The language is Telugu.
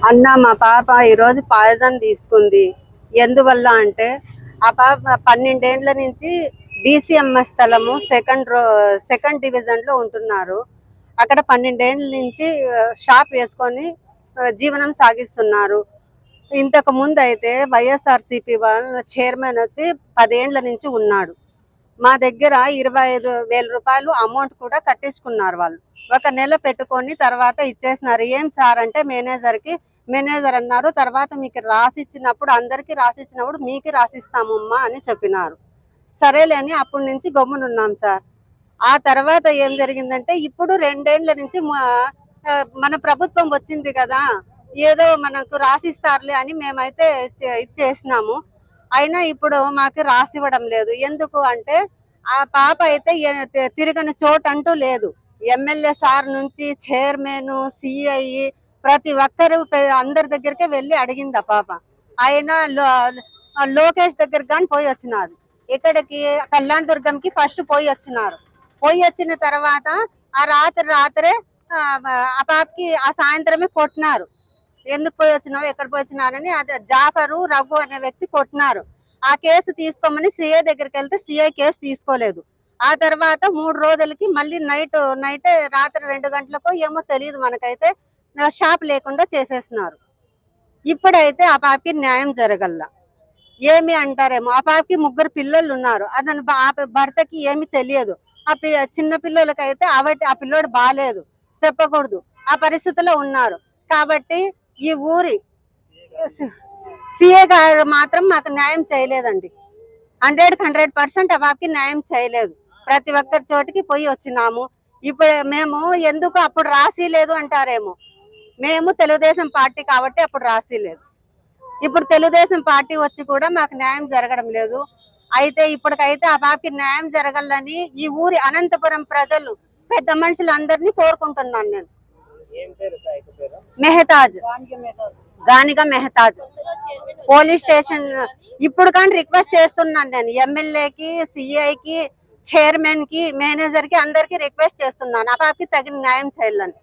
అన్న మా పాప ఈరోజు పాయిజన్ తీసుకుంది. ఎందువల్ల అంటే ఆ పాప 12 ఏళ్ల నుంచి DCMS స్థలము సెకండ్ డివిజన్ లో ఉంటున్నారు. అక్కడ 12 ఏళ్ల నుంచి షాప్ వేసుకొని జీవనం సాగిస్తున్నారు. ఇంతకు ముందు అయితే వైఎస్ఆర్సీపీ వాళ్ళ చైర్మన్ వచ్చి 10 ఏళ్ల నుంచి ఉన్నాడు. మా దగ్గర 25,000 రూపాయలు అమౌంట్ కూడా కట్టించుకున్నారు వాళ్ళు. ఒక నెల పెట్టుకొని తర్వాత ఇచ్చేసినారు. ఏం సార్ అంటే మేనేజర్ అన్నారు, తర్వాత మీకు రాసిచ్చినప్పుడు అందరికీ రాసిచ్చినప్పుడు మీకు రాసిస్తామమ్మా అని చెప్పినారు. సరేలే అని అప్పటి నుంచి గమ్మునున్నాం సార్. ఆ తర్వాత ఏం జరిగిందంటే ఇప్పుడు 2 ఏళ్ల నుంచి మన ప్రభుత్వం వచ్చింది కదా, ఏదో మనకు రాసిస్తారులే అని మేమైతే ఇచ్చేసినాము. అయినా ఇప్పుడు మాకు రాసివ్వడం లేదు. ఎందుకు అంటే ఆ పాప అయితే తిరగని చోటు అంటూ లేదు. ఎమ్మెల్యే సార్ నుంచి చైర్మన్, సిఐ ప్రతి ఒక్కరు అందరి దగ్గరికే వెళ్ళి అడిగింది ఆ పాప. ఆయన లోకేష్ దగ్గర కానీ పోయి వచ్చినారు. ఇక్కడికి కళ్యాణ దుర్గంకి ఫస్ట్ పోయి వచ్చినారు. పోయి వచ్చిన తర్వాత ఆ రాత్రే ఆ పాపకి ఆ సాయంత్రమే కొట్టినారు. ఎందుకు పోయి వచ్చినావు, ఎక్కడ పోయి వచ్చినారని అది జాఫరు రఘు అనే వ్యక్తి కొట్టినారు. ఆ కేసు తీసుకోమని సిఐ దగ్గరికి వెళ్తే సిఐ కేసు తీసుకోలేదు. ఆ తర్వాత 3 రోజులకి మళ్ళీ నైట్ రాత్రి 2 గంటలకు ఏమో తెలియదు మనకైతే, షాప్ లేకుండా చేసేసినారు. ఇప్పుడైతే ఆ పాపకి న్యాయం జరగల్లా. ఏమి అంటారేమో, ఆ పాపకి 3 పిల్లలు ఉన్నారు. అతను భర్తకి ఏమి తెలియదు. చిన్న పిల్లలకైతే ఆ పిల్లోడు బాగాలేదు, చెప్పకూడదు, ఆ పరిస్థితిలో ఉన్నారు. కాబట్టి ఈ ఊరి సిఏ గారు మాత్రం మాకు న్యాయం చేయలేదండి. 100% ఆ పాపకి న్యాయం చేయలేదు. ప్రతి ఒక్కరి చోటికి పోయి వచ్చినాము. ఇప్పుడు మేము ఎందుకు అప్పుడు రాసి లేదు అంటారేమో, మేము తెలుగుదేశం పార్టీ కాబట్టి అప్పుడు రాసి లేదు. ఇప్పుడు తెలుగుదేశం పార్టీ వచ్చి కూడా మాకు న్యాయం జరగడం లేదు. అయితే ఇప్పటికైతే ఆ పాపకి న్యాయం జరగాలని ఈ ఊరి అనంతపురం ప్రజలు పెద్ద మనుషులు అందరినీ కోరుకుంటున్నాను నేను. మెహతాజ్, గానిగా మెహతాజ్ పోలీస్ స్టేషన్ ఇప్పుడు కానీ రిక్వెస్ట్ చేస్తున్నాను నేను. ఎమ్మెల్యేకి, సిఐకి, చైర్మన్ కి, మేనేజర్ కి అందరికి రిక్వెస్ట్ చేస్తున్నాను ఆ పాపకి తగిన న్యాయం చేయాలని.